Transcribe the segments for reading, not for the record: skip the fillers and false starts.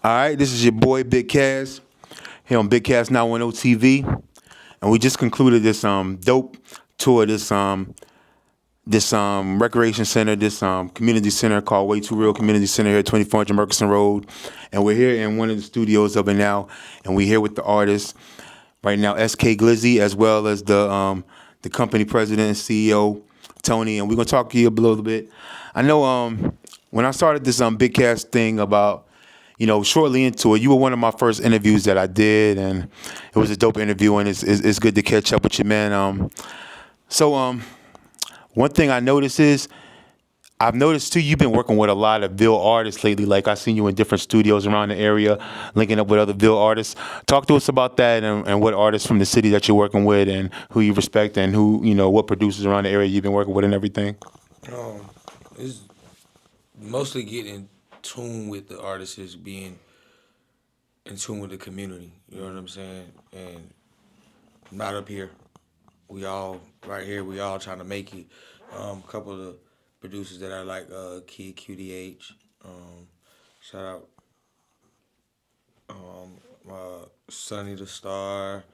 All right, this is your boy Big Cass here on Big Cass 910 TV, and we just concluded this dope tour. This recreation center, this community center called Way2Real Community Center here at 2400 Murchison Road, and we're here in one of the studios of it now, and we're here with the artists right now, SKGlizzii, as well as the company president and CEO Tony, and we're gonna talk to you a little bit. I know when I started this Big Cass thing about, shortly into it, you were one of my first interviews that I did, and it was a dope interview, and it's good to catch up with you, man. So one thing I noticed is, I've noticed too, you've been working with a lot of Ville artists lately. Like I've seen you in different studios around the area, linking up with other Ville artists. Talk to us about that and what artists from the city that you're working with and who you respect and who, what producers around the area you've been working with and everything. It's mostly getting in tune with the artists, is being in tune with the community. You know what I'm saying? And I'm not up here. We all right here. We all trying to make it. A couple of the producers that I like, Kid QDH. Shout out Sonny the Star.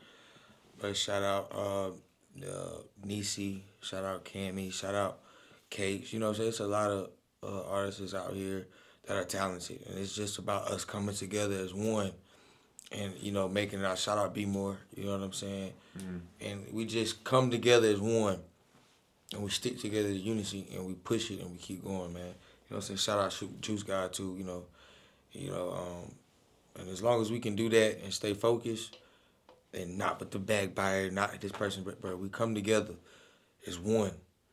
Shout out Nisi. Shout out Cammy. Shout out Kate. You know what I'm saying? It's a lot of artists out here that are talented. And it's just about us coming together as one and, making it out. Shout out B-More. You know what I'm saying? Mm-hmm. And we just come together as one. And we stick together as unity, and we push it, and we keep going, man. You know what I'm saying? Shout out Juice God too. And as long as we can do that and stay focused, and not with the backbiter, not this person, but we come together as one.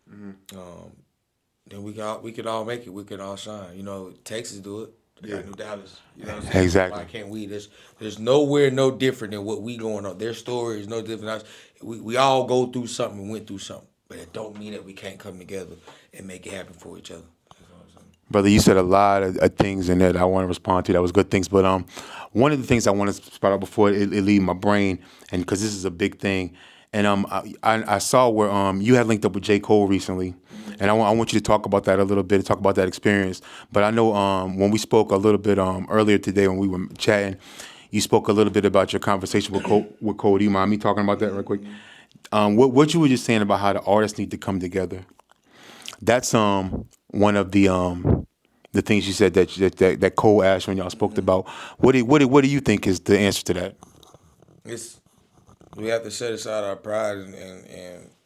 Mm-hmm. Then we could all make it. We could all shine. Texas do it. Yeah. New Dallas. You know what I'm saying? Exactly. Why can't we? There's nowhere no different than what we going on. Their story is no different. We all go through something and went through something. But it don't mean that we can't come together and make it happen for each other. Brother, you said a lot of things in there that I want to respond to. That was good things. But one of the things I want to spot out before it leave my brain, and because this is a big thing, and I saw where you had linked up with J. Cole recently, and I want you to talk about that a little bit, talk about that experience. But I know when we spoke a little bit earlier today when we were chatting, you spoke a little bit about your conversation with Cole. Do you mind me talking about that real quick? What you were just saying about how the artists need to come together. That's one of the things you said that Cole asked when y'all spoke about. What do you think is the answer to that? We have to set aside our pride and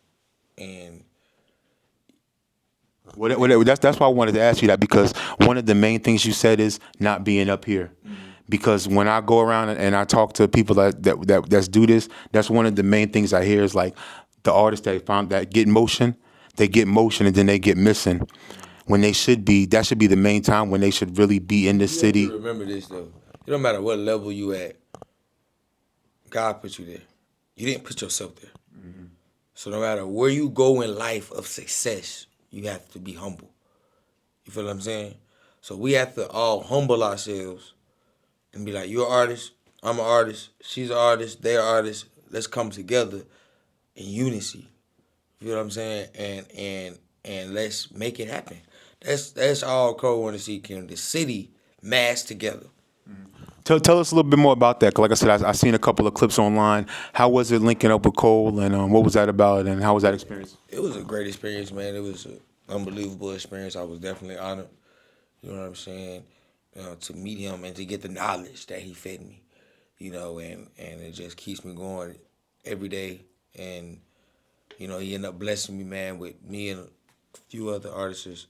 that's why I wanted to ask you that, because one of the main things you said is not being up here. Mm-hmm. Because when I go around and I talk to people that's do this, that's one of the main things I hear is like the artists that get motion, and then they get missing when that should be the main time when they should really be in the city. Remember this though, it don't matter what level you at, God put you there. You didn't put yourself there. Mm-hmm. So no matter where you go in life of success, you have to be humble. You feel what I'm saying? So we have to all humble ourselves and be like, you're an artist, I'm an artist, she's an artist, they're artists. Let's come together in unity. You know what I'm saying? And let's make it happen. That's all Cole want to see, Kim. The city mass together. Tell us a little bit more about that. 'Cause like I said, I seen a couple of clips online. How was it linking up with Cole, and what was that about, and how was that experience? It was a great experience, man. It was an unbelievable experience. I was definitely honored. You know what I'm saying? To meet him and to get the knowledge that he fed me, and it just keeps me going every day. And, he ended up blessing me, man, with me and a few other artists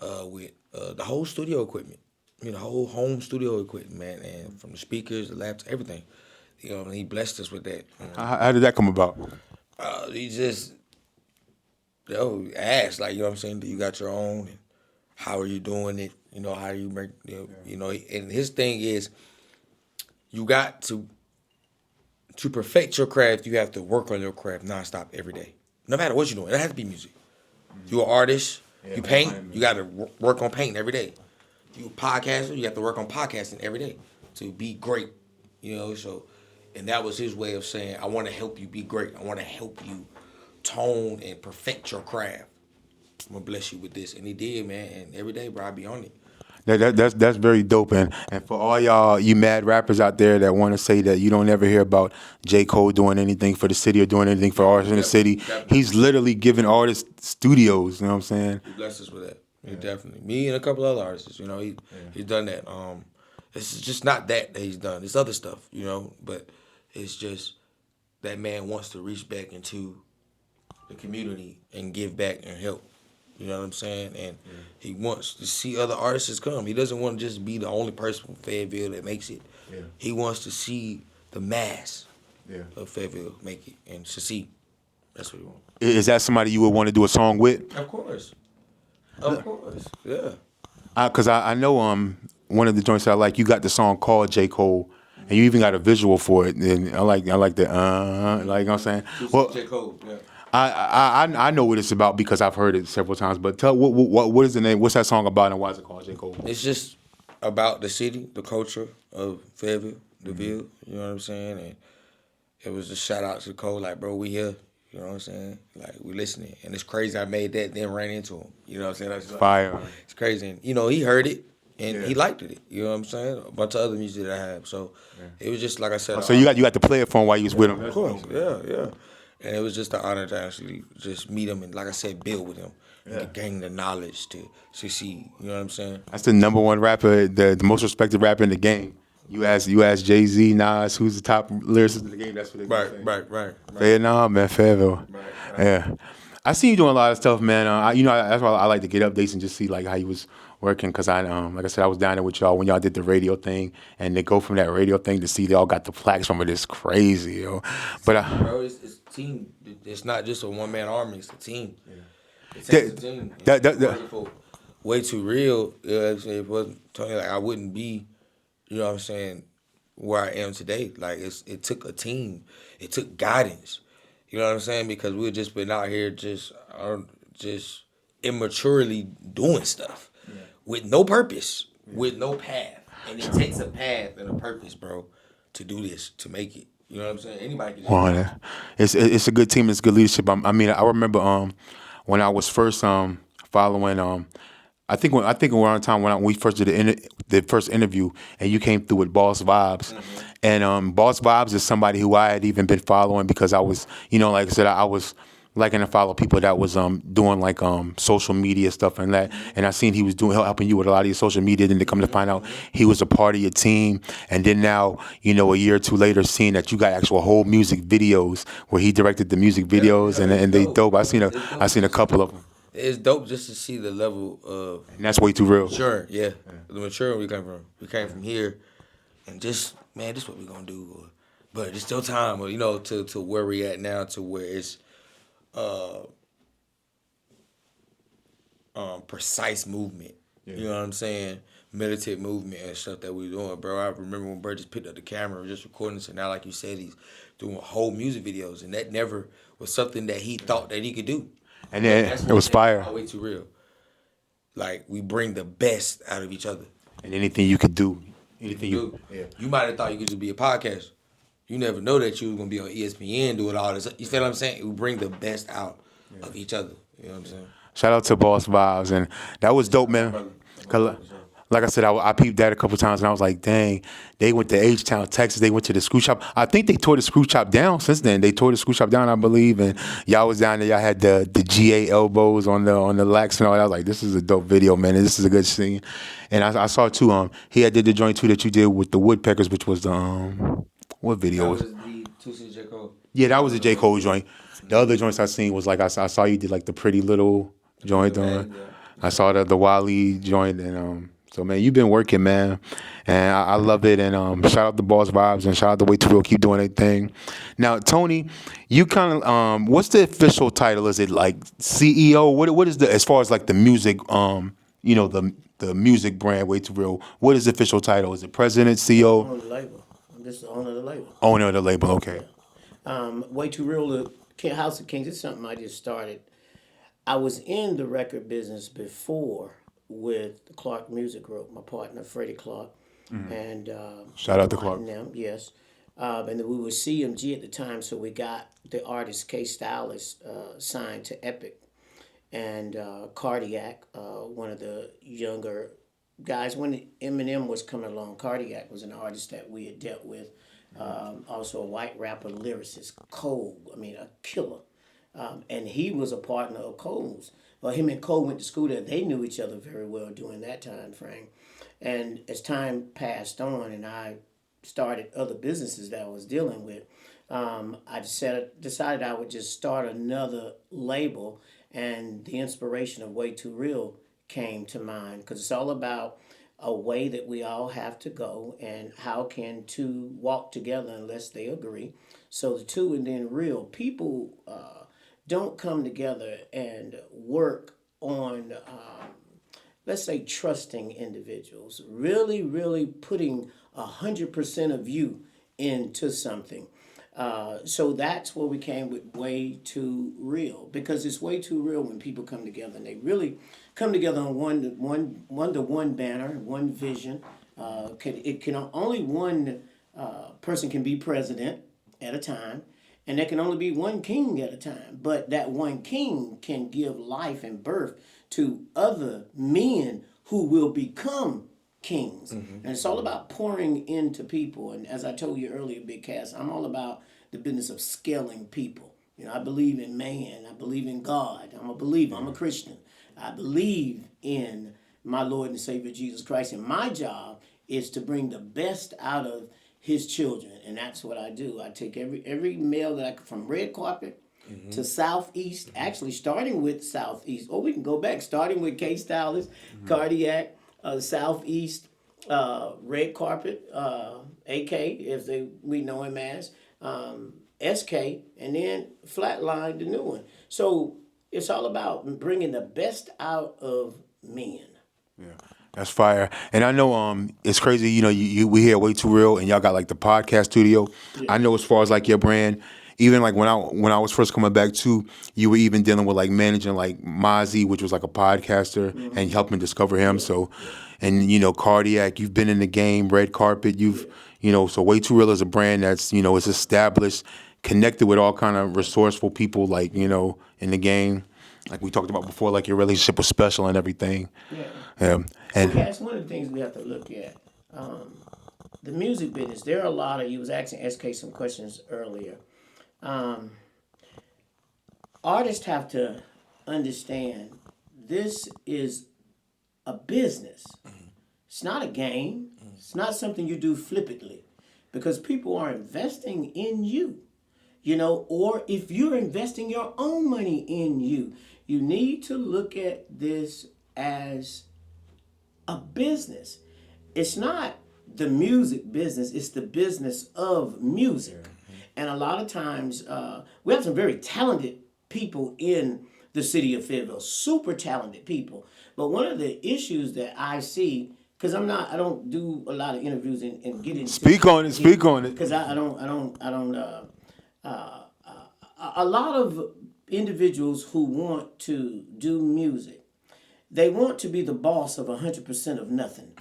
with the whole studio equipment, the whole home studio equipment, man, and from the speakers, the laptops, everything. And he blessed us with that. How did that come about? He just, asked, like, what I'm saying, do you got your own? And how are you doing it? How do you make, and his thing is, you got to perfect your craft, you have to work on your craft nonstop every day. No matter what you're doing. It doesn't have to be music. You're an artist, you paint, you got to work on painting every day. You a podcaster, you have to work on podcasting every day to be great. So, and that was his way of saying, I want to help you be great. I want to help you tone and perfect your craft. I'm going to bless you with this. And he did, man. And every day, bro, I be on it. That's very dope, and for all y'all you mad rappers out there that want to say that you don't ever hear about J. Cole doing anything for the city or doing anything for artists in the city, he's literally giving artists studios. You know what I'm saying? He blessed us with that. He definitely. Me and a couple other artists. You know, he's done that. It's just not that he's done. It's other stuff. You know, but it's just that man wants to reach back into the community and give back and help. You know what I'm saying? And he wants to see other artists come. He doesn't want to just be the only person from Fayetteville that makes it. Yeah. He wants to see the mass of Fayetteville make it and succeed. That's what he wants. Is that somebody you would want to do a song with? Of course. Of course. Yeah. Because I know one of the joints that I like, you got the song called J. Cole, and you even got a visual for it. And I like the like you know what I'm saying? Well, J. Cole, yeah. I know what it's about because I've heard it several times. But tell what is the name? What's that song about, and why is it called J. Cole? It's just about the city, the culture of Fayetteville, the Ville. You know what I'm saying? And it was a shout out to Cole, like, bro, we here. You know what I'm saying? Like, we listening. And it's crazy I made that, then ran into him. You know what I'm saying? That's Fire. It's crazy. And, you know, he heard it, and he liked it. You know what I'm saying? A bunch of other music that I have. So it was just, like I said. So you got to play it for him while you was with him. Of course, yeah. And it was just an honor to actually just meet him and, like I said, build with him. And to gain the knowledge to succeed. You know what I'm saying? That's the number one rapper, the most respected rapper in the game. You ask Jay-Z, Nas, who's the top lyricist in the game, that's what they say. Right. Fayetteville, man, Fayetteville. Right. Yeah. I see you doing a lot of stuff, man. That's why I like to get updates and just see like how you was working, because I, like I said, I was down there with y'all when y'all did the radio thing, and to go from that radio thing to see they all got the plaques from it is crazy, yo. But bro, it's a team. It's not just a one man army. It's a team. Yeah. It's a team. Way2Real. You know what I'm saying? If it wasn't Tony, like, I wouldn't be. You know what I'm saying? Where I am today. Like, it took a team. It took guidance. You know what I'm saying? Because we've just been out here just immaturely doing stuff with no purpose, with no path. And it takes a path and a purpose, bro, to do this, to make it. You know what I'm saying? Anybody can do it. It's a good team. It's good leadership. I mean, I remember when I was first following. I think around the time when we first did the first interview, and you came through with Boss Vibes, and Boss Vibes is somebody who I had even been following because I was, like I said, I was liking to follow people that was doing like social media stuff and that, and I seen he was helping you with a lot of your social media. Then to come to find out he was a part of your team, and then now a year or two later, seeing that you got actual whole music videos where he directed the music videos, and they dope. I seen a couple of them. It's dope just to see the level of... And that's Way2Real. Sure, yeah. The maturity we came from. We came from here, and just, man, this is what we gonna do. But it's still time, to where we at now, to where it's precise movement. Yeah. You know what I'm saying? Militant movement and stuff that we doing, bro. I remember when Bert just picked up the camera and just recording this, and now, like you said, he's doing whole music videos, and that never was something that he thought that he could do. And then it was fire. Way2Real. Like, we bring the best out of each other. And anything you could do. You might have thought you could just be a podcast. You never know that you was going to be on ESPN doing all this. You feel what I'm saying? We bring the best out of each other. You know what I'm saying? Shout out to Boss Vibes. And that was dope, man. Like I said, I peeped that a couple times, and I was like, dang, they went to H-Town, Texas. They went to the Screw Shop. I think they tore the Screw Shop down since then. They tore the Screw Shop down, I believe, and y'all was down there. Y'all had the GA elbows on the lax and all that. I was like, this is a dope video, man, and this is a good scene. And I saw, too, he had did the joint, too, that you did with the Woodpeckers, which was, what video was it? That was the J. Cole. Yeah, that was a J. Cole joint. The other joints I seen was, like, I saw you did, like, the Pretty Little joint. I saw the Wally joint, and, so, man, you've been working, man, and I love it. And shout out to Boss Vibes and shout out to Way2Real. Keep doing their thing. Now, Tony, you kind of what's the official title? Is it like CEO? What is the, as far as like the music, the music brand Way2Real? What is the official title? Is it president, CEO? Owner of the label. I'm just the owner of the label. Owner of the label. Okay. Way2Real, the House of Kings. It's something I just started. I was in the record business before with the Clark Music Group, my partner Freddie Clark, and shout out to Clark. Yes, and then we were CMG at the time, so we got the artist K Stylist signed to Epic, and Cardiac, one of the younger guys, when Eminem was coming along, Cardiac was an artist that we had dealt with. Also a white rapper, lyricist, Cole. I mean, a killer. And he was a partner of Cole's. Well, him and Cole went to school there. They knew each other very well during that time frame. And as time passed on and I started other businesses that I was dealing with, I decided I would just start another label, and the inspiration of Way2Real came to mind because it's all about a way that we all have to go and how can two walk together unless they agree. So the two and then real. People don't come together and work on let's say trusting individuals, really, really putting 100% of you into something. So that's where we came with Way2Real, because it's Way2Real when people come together and they really come together on one banner, one vision. Only one person can be president at a time, and there can only be one king at a time. But that one king can give life and birth to other men who will become kings. And it's all about pouring into people. And as I told you earlier, Big Cass, I'm all about the business of scaling people. You know, I believe in man. I believe in God. I'm a believer. I'm a Christian. I believe in my Lord and Savior Jesus Christ. And my job is to bring the best out of his children. And that's what I do. I take every male that from red carpet to Southeast, actually starting with Southeast, or we can go back, starting with K-Stylist, Cardiac, Southeast, red carpet, AK, as we know him as, SK, and then Flatline, the new one. So it's all about bringing the best out of men. Yeah, that's fire. And I know it's crazy. You know, we hear Way2Real, and y'all got like the podcast studio. Yeah. I know as far as like your brand, even like when I was first coming back too, you were even dealing with like managing like Mozzie, which was like a podcaster, and helping discover him. Yeah. So, and you know, Cardiac, you've been in the game, red carpet. You know, so Way2Real is a brand that's, you know, it's established, connected with all kind of resourceful people, like, you know, in the game. Like we talked about before, like your relationship was special and everything. Yeah. And that's one of the things we have to look at. The music business, there are a lot of, you was asking SK some questions earlier. Artists have to understand this is a business. It's not a game. It's not something you do flippantly, because people are investing in you, you know, or if you're investing your own money in you, you need to look at this as a business. It's not the music business, it's the business of music. And a lot of times, we have some very talented people in the city of Fayetteville, super talented people. But one of the issues that I see, because I don't do a lot of interviews and get into speak on it. Because a lot of individuals who want to do music, they want to be the boss of 100% of nothing.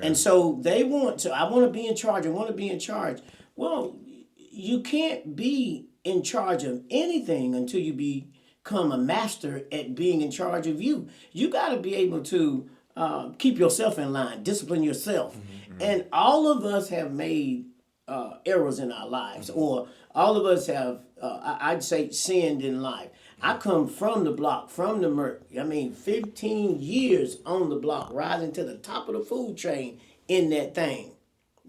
And so I want to be in charge. I want to be in charge. Well, you can't be in charge of anything until you become a master at being in charge of you. You got to be able to keep yourself in line, discipline yourself. And all of us have made errors in our lives, or all of us have, I'd say, sinned in life. I come from the block, from the Merc. I mean, 15 years on the block, rising to the top of the food chain in that thing.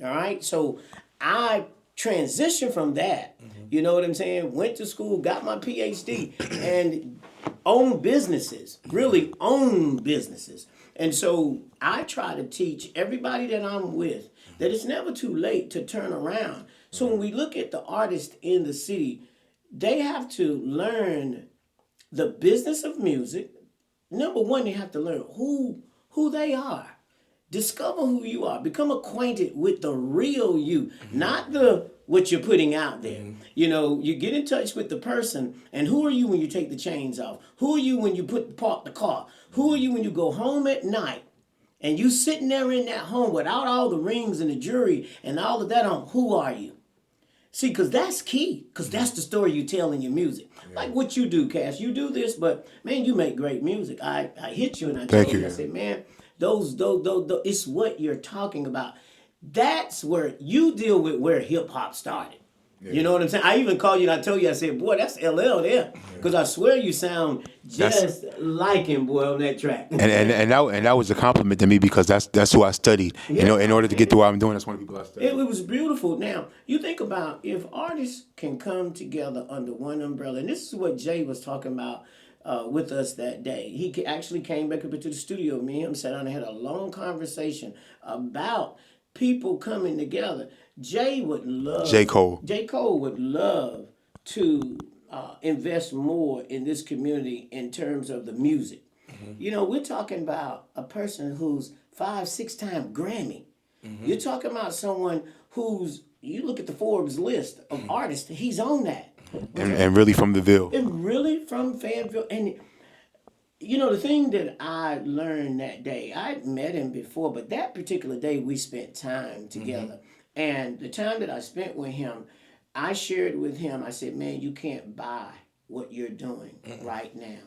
All right? So I transitioned from that, you know what I'm saying? Went to school, got my PhD, and own businesses, really own businesses. And so I try to teach everybody that I'm with that it's never too late to turn around. So when we look at the artists in the city, they have to learn the business of music. Number one, they have to learn who they are. Discover who you are. Become acquainted with the real you, not what you're putting out there. You know, you get in touch with the person, and who are you when you take the chains off? Who are you when you park the car? Who are you when you go home at night and you sitting there in that home without all the rings and the jewelry and all of that on? Who are you? See, because that's key, because that's the story you tell in your music. Like what you do, Cass. You do this, but, man, you make great music. I hit you and I told you, I said, man, those, it's what you're talking about. That's where you deal with where hip hop started. Yeah. You know what I'm saying? I even called you and I told you, I said, boy, that's LL there. Because I swear you sound just like him, boy, on that track. And that was a compliment to me because that's who I studied. Yeah. You know, in order to get to what I'm doing, that's one of the people I studied. It was beautiful. Now, you think about if artists can come together under one umbrella, and this is what Jay was talking about with us that day. He actually came back up into the studio. Me and him sat down and had a long conversation about people coming together. J Cole would love to invest more in this community in terms of the music. Mm-hmm. You know, we're talking about a person who's 5-6-time Grammy. Mm-hmm. You're talking about someone who's, you look at the Forbes list of artists, he's on that. And really from the Ville. And really from Fayetteville. And, you know, the thing that I learned that day, I'd met him before, but that particular day we spent time together. Mm-hmm. And the time that I spent with him, I shared with him, I said, man, you can't buy what you're doing right now.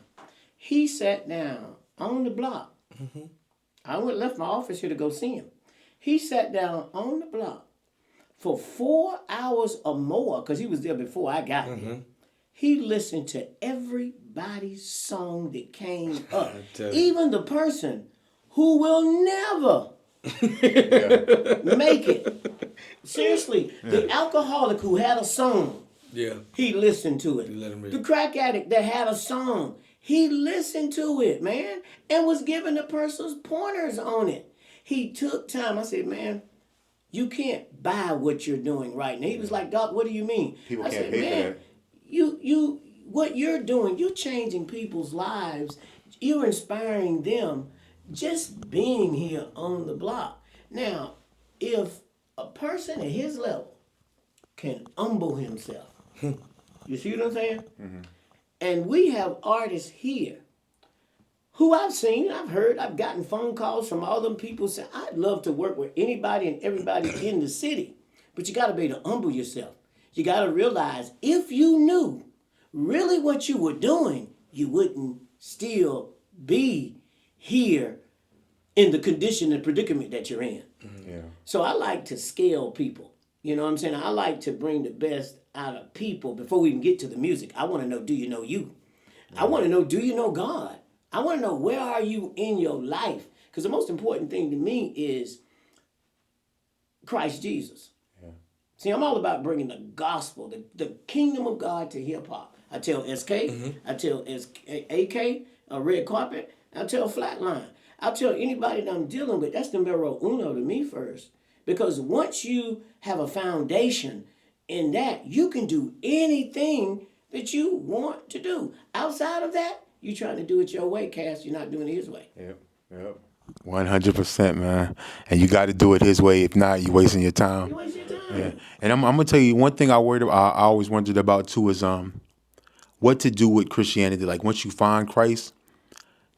He sat down on the block. Mm-hmm. I left my office here to go see him. He sat down on the block for 4 hours or more, because he was there before I got there. He listened to everybody's song that came up. Even the person who will never make it. Seriously, the alcoholic who had a song, he listened to it. The crack addict that had a song, he listened to it, man, and was giving the person's pointers on it. He took time. I said, man, you can't buy what you're doing right now. He was like, Doc, what do you mean? People can't pay for that. You, what you're doing, you're changing people's lives. You're inspiring them just being here on the block. Now, if a person at his level can humble himself, you see what I'm saying? Mm-hmm. And we have artists here who I've seen, I've heard, I've gotten phone calls from all them people saying, I'd love to work with anybody and everybody in the city. But you got to be able to humble yourself. You got to realize if you knew really what you were doing, you wouldn't still be here in the condition and predicament that you're in. Yeah. So I like to scale people. You know what I'm saying? I like to bring the best out of people before we even get to the music. I want to know, do you know you? I want to know, do you know God? I want to know, where are you in your life? Because the most important thing to me is Christ Jesus. Yeah. See, I'm all about bringing the gospel, the kingdom of God to hip hop. I tell SK, I tell AK, Red Carpet, I tell Flatline. I'll tell anybody that I'm dealing with, that's numero uno to me first. Because once you have a foundation in that, you can do anything that you want to do. Outside of that, you're trying to do it your way, Cass. You're not doing it his way. Yep. 100%, man. And you got to do it his way. If not, you're wasting your time. You're wasting your time. Yeah. And I'm going to tell you one thing I always wondered about, too, is what to do with Christianity. Like, once you find Christ,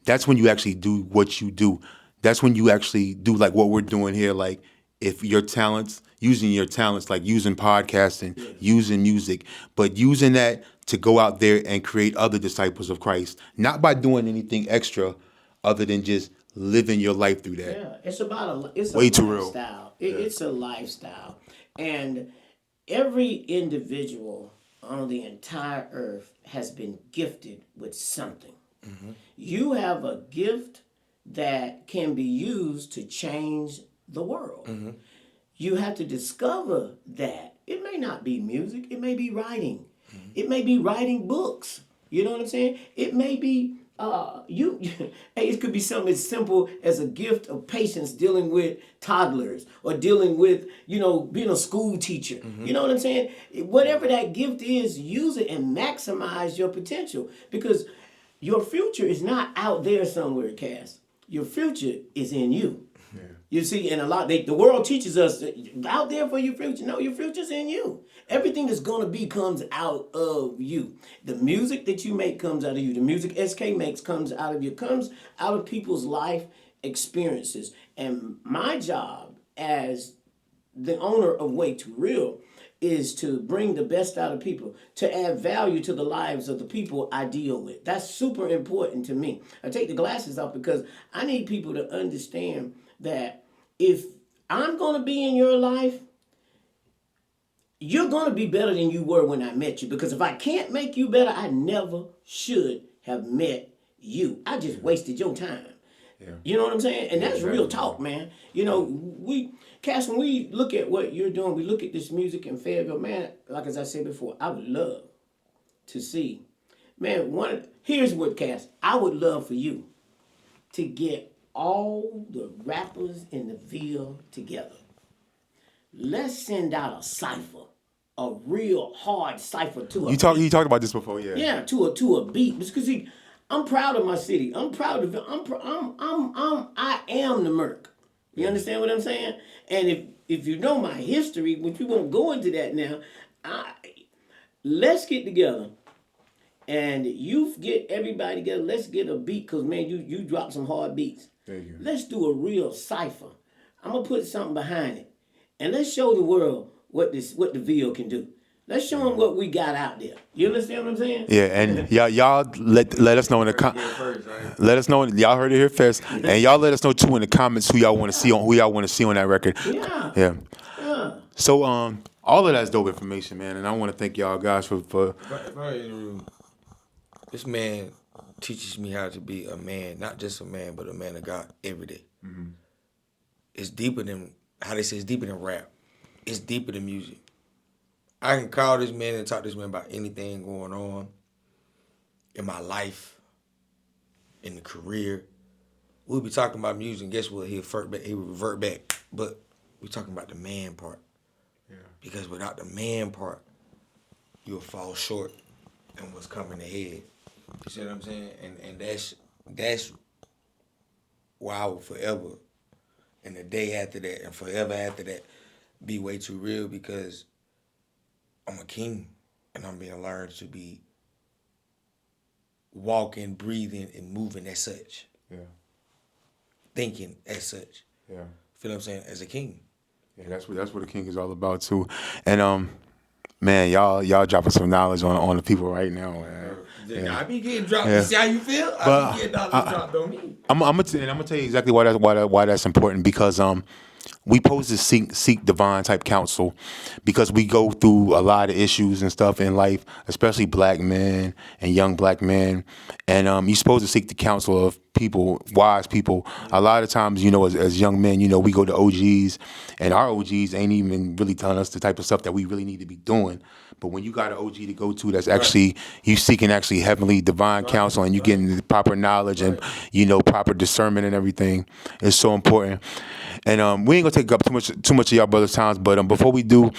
that's when you actually do what you do. That's when you actually do like what we're doing here. Like if your talents, using your talents, like using podcasting, using music, but using that to go out there and create other disciples of Christ, not by doing anything extra other than just living your life through that. Yeah, it's about a lifestyle. It's a lifestyle. And every individual on the entire earth has been gifted with something. Mm-hmm. You have a gift that can be used to change the world. Mm-hmm. You have to discover that. It may not be music. It may be writing. Mm-hmm. It may be writing books. You know what I'm saying? It may be it could be something as simple as a gift of patience dealing with toddlers or dealing with, being a school teacher. Mm-hmm. You know what I'm saying? Whatever that gift is, use it and maximize your potential, because your future is not out there somewhere, Cass. Your future is in you. Yeah. You see, and the world teaches us out there for your future. No, your future's in you. Everything that's going to be comes out of you. The music that you make comes out of you. The music SK makes comes out of you. Comes out of people's life experiences. And my job as the owner of Way2Real is to bring the best out of people, to add value to the lives of the people I deal with. That's super important to me. I take the glasses off because I need people to understand that if I'm going to be in your life, you're going to be better than you were when I met you. Because if I can't make you better, I never should have met you. I just wasted your time. Yeah. You know what I'm saying? And that's real talk, man. You know, Cass, when we look at what you're doing, we look at this music in Fayetteville, man, like as I said before, I would love to see, man, here's what, Cass, I would love for you to get all the rappers in the Ville together. Let's send out a cipher, a real hard cipher to a You talked about this before, yeah. Yeah, to a beat. Because see, I'm proud of my city. I'm proud of it. I am the Merc. You understand what I'm saying? And if you know my history, which we won't go into that now, let's get together. And you get everybody together. Let's get a beat, because, man, you drop some hard beats. There you go. Let's do a real cipher. I'm going to put something behind it. And let's show the world what the Ville can do. Let's show them what we got out there. You understand what I'm saying? Yeah, and y'all let us know in the let us know. Y'all heard it here first, and y'all let us know too in the comments who y'all want to see on that record. Yeah. So all of that's dope information, man, and I want to thank y'all guys for. This man teaches me how to be a man, not just a man, but a man of God every day. Mm-hmm. It's deeper than how they say. It's deeper than rap. It's deeper than music. I can call this man and talk to this man about anything going on in my life, in the career. We'll be talking about music, and guess what? He'll revert back. But we're talking about the man part. Yeah. Because without the man part, you'll fall short in what's coming ahead. You see what I'm saying? And that's why I will forever, and the day after that, and forever after that, be Way2Real, because I'm a king, and I'm being learned to be walking, breathing, and moving as such. Yeah. Thinking as such. Yeah. Feel what I'm saying? As a king. Yeah, that's what a king is all about too. And man, y'all dropping some knowledge on the people right now, man. Yeah. I be getting dropped. Yeah. See how you feel? I be getting knowledge dropped on me. I'm gonna tell you exactly why that's important, because we supposed to seek divine type counsel, because we go through a lot of issues and stuff in life, especially black men and young black men, and you're supposed to seek the counsel of people, wise people. A lot of times, as young men, we go to OGs, and our OGs ain't even really telling us the type of stuff that we really need to be doing. But when you got an OG to go to that's actually, you seeking actually heavenly divine counsel, and you getting the proper knowledge and, proper discernment and everything, is so important. And we ain't gonna take up too much of y'all brothers' times, but before we do,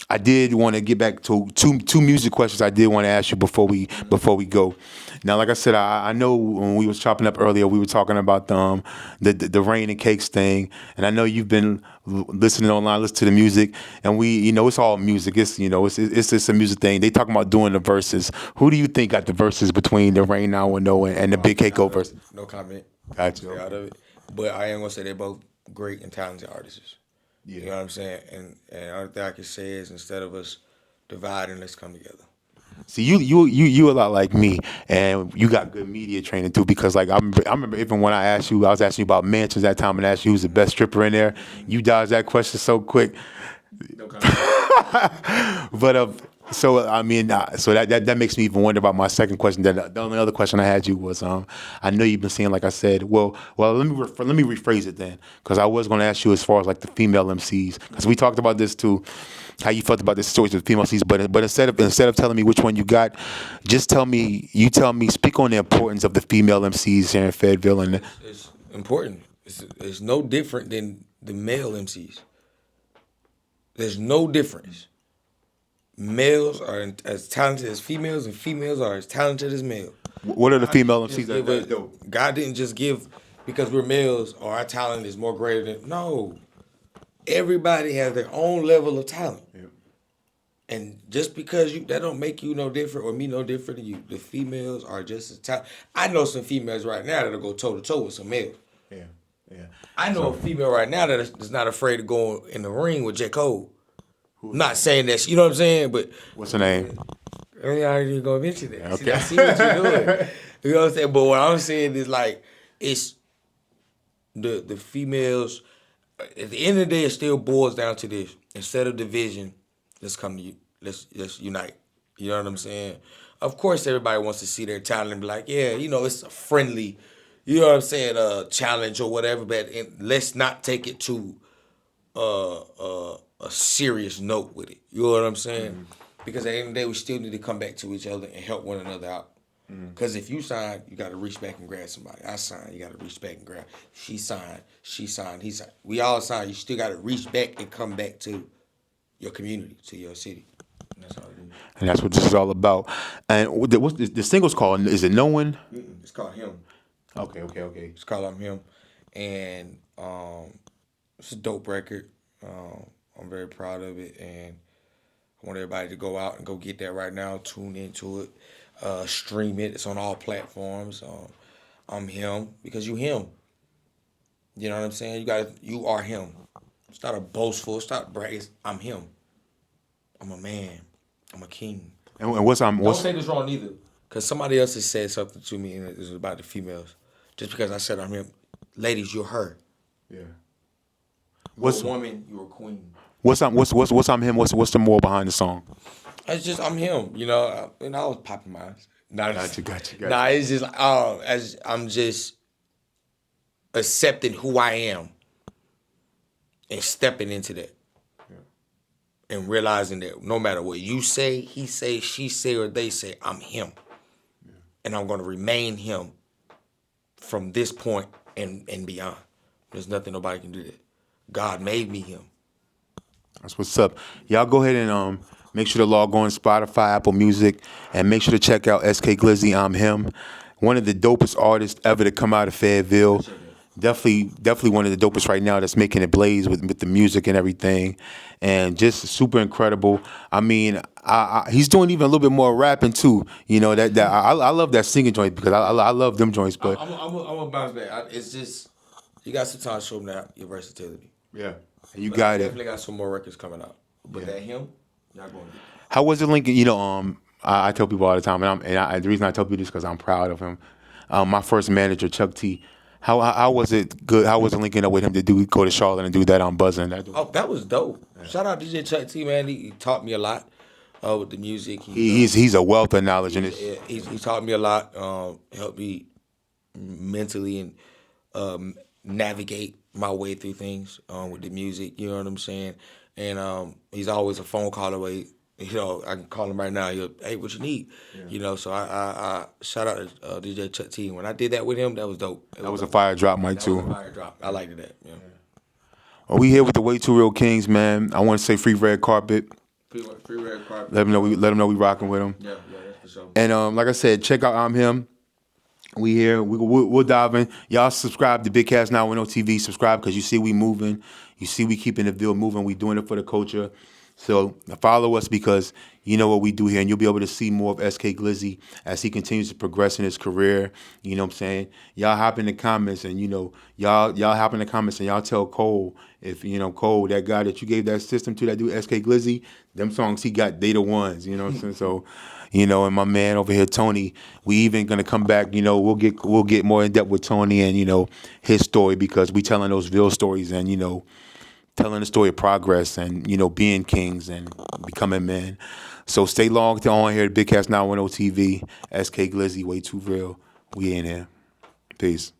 I did want to get back to two music questions I did want to ask you before we go. Now, like I said, I know when we was chopping up earlier, we were talking about the rain and cakes thing, and I know you've been listening online, listening to the music, and we, it's all music. It's it's just a music thing. They talking about doing the verses. Who do you think got the verses between the Rain Now and No and the Big Cake verse? No comment. Gotcha. Stay out of it. But I am gonna say they're both great and talented artists. Yeah. You know what I'm saying? And the only thing I can say is, instead of us dividing, let's come together. See, you a lot like me, and you got good media training too. Because I remember even when I was asking you about mansions that time, and asked you who's the best stripper in there. You dodged that question so quick. No comment. But so that makes me even wonder about my second question. The only other question I had you was, I know you've been seeing, like I said, well let me rephrase it then, because I was going to ask you as far as like the female MCs, because we talked about this too, how you felt about this situation with female MCs, but instead of telling me which one you got, just tell me, speak on the importance of the female MCs here in Fayetteville. And it's important. It's no different than the male MCs. There's no difference. Males are as talented as females, and females are as talented as males. What are the female MCs that do? God didn't just give, because we're males, or our talent is more greater than. No. Everybody has their own level of talent. Yep. And just because that don't make you no different or me no different than you. The females are just as talented. I know some females right now that'll go toe-to-toe with some males. Yeah. Yeah. I know a female right now that is not afraid to go in the ring with J. Cole. Not saying that, you know what I'm saying, but What's her name? I already gonna mention that. Okay. See, I see what you're doing. You know what I'm saying? But what I'm saying is like it's the females. At the end of the day, it still boils down to this: instead of division, let's come to you. Let's unite. You know what I'm saying? Of course, everybody wants to see their talent and be like, yeah, you know, it's a friendly, you know what I'm saying, challenge or whatever. But let's not take it to a serious note with it. You know what I'm saying? Mm-hmm. Because at the end of the day, we still need to come back to each other and help one another out. Because if you sign, you got to reach back and grab somebody. I signed, you got to reach back and grab. She signed, he signed. We all signed. You still got to reach back and come back to your community, to your city. And that's all it is. And that's what this is all about. And what's the single's called? Is it No One? It's called Him. Okay. It's called I'm Him. And it's a dope record. I'm very proud of it. And I want everybody to go out and go get that right now. Tune into it. Stream it. It's on all platforms. I'm Him because you Him. You know what I'm saying? You are Him. It's not a boastful. It's not brag. I'm Him. I'm a man. I'm a king. And what's Don't say this wrong either, because somebody else has said something to me and it was about the females. Just because I said I'm Him, ladies, you're her. Yeah. You're a woman. You're a queen. What's I'm Him? What's the more behind the song? It's just I'm Him. You know, I was popping mine. Gotcha. Nah, it's just as I'm just accepting who I am and stepping into that. And realizing that no matter what you say, he say, she say, or they say, I'm Him. Yeah. And I'm going to remain Him from this point and beyond. There's nothing nobody can do that. God made me Him. That's what's up. Y'all go ahead and make sure to log on Spotify, Apple Music, and make sure to check out SKGlizzii, I'm Him. One of the dopest artists ever to come out of Fayetteville. Definitely one of the dopest right now that's making it blaze with the music and everything, and just super incredible. I mean, he's doing even a little bit more rapping too. You know that I love that singing joint because I love them joints. But I'm gonna bounce back. It's just you got some time to show them that your versatility. Yeah, and you got it. Definitely got some more records coming out. But that Him, y'all going to get. How was it, Lincoln? You know, I tell people all the time, and the reason I tell people this because I'm proud of him. My first manager, Chuck T. How was it good? How was it linking up with him to go to Charlotte and do that on Buzzing? Oh, that was dope. Yeah. Shout out DJ Chuck T, man. He taught me a lot with the music. He's a wealth of knowledge in this. Yeah, he taught me a lot. Helped me mentally and navigate my way through things with the music. You know what I'm saying? And he's always a phone call away. You know, I can call him right now. Hey, what you need? Yeah. You know, so I shout out to DJ Chuck T. When I did that with him, that was dope. That was a fire drop, Mike, too. That was a fire drop. I liked that. Yeah. Well, we here with the Way2Real Kings, man. I want to say free red carpet. Free red carpet. Let them know we rocking with them. Yeah, that's for sure. And like I said, check out I'm Him. We here. We'll dive in. Y'all subscribe to Big Cast 910 TV. Subscribe because you see we moving. You see we keeping the Ville moving. We doing it for the culture. So follow us because you know what we do here, and you'll be able to see more of SKGlizzii as he continues to progress in his career. You know what I'm saying? Y'all hop in the comments, and you know y'all hop in the comments, and y'all tell Cole if you know Cole, that guy that you gave that system to, that dude SKGlizzii, them songs he got, they the ones. You know what I'm saying? So, you know, and my man over here, Tony, we even gonna come back. You know, we'll get more in depth with Tony and you know his story because we telling those Ville stories and you know. Telling the story of progress and, you know, being kings and becoming men. So stay logged on here at Big Cast 910 TV, SKGlizzii, Way2Real. We in here. Peace.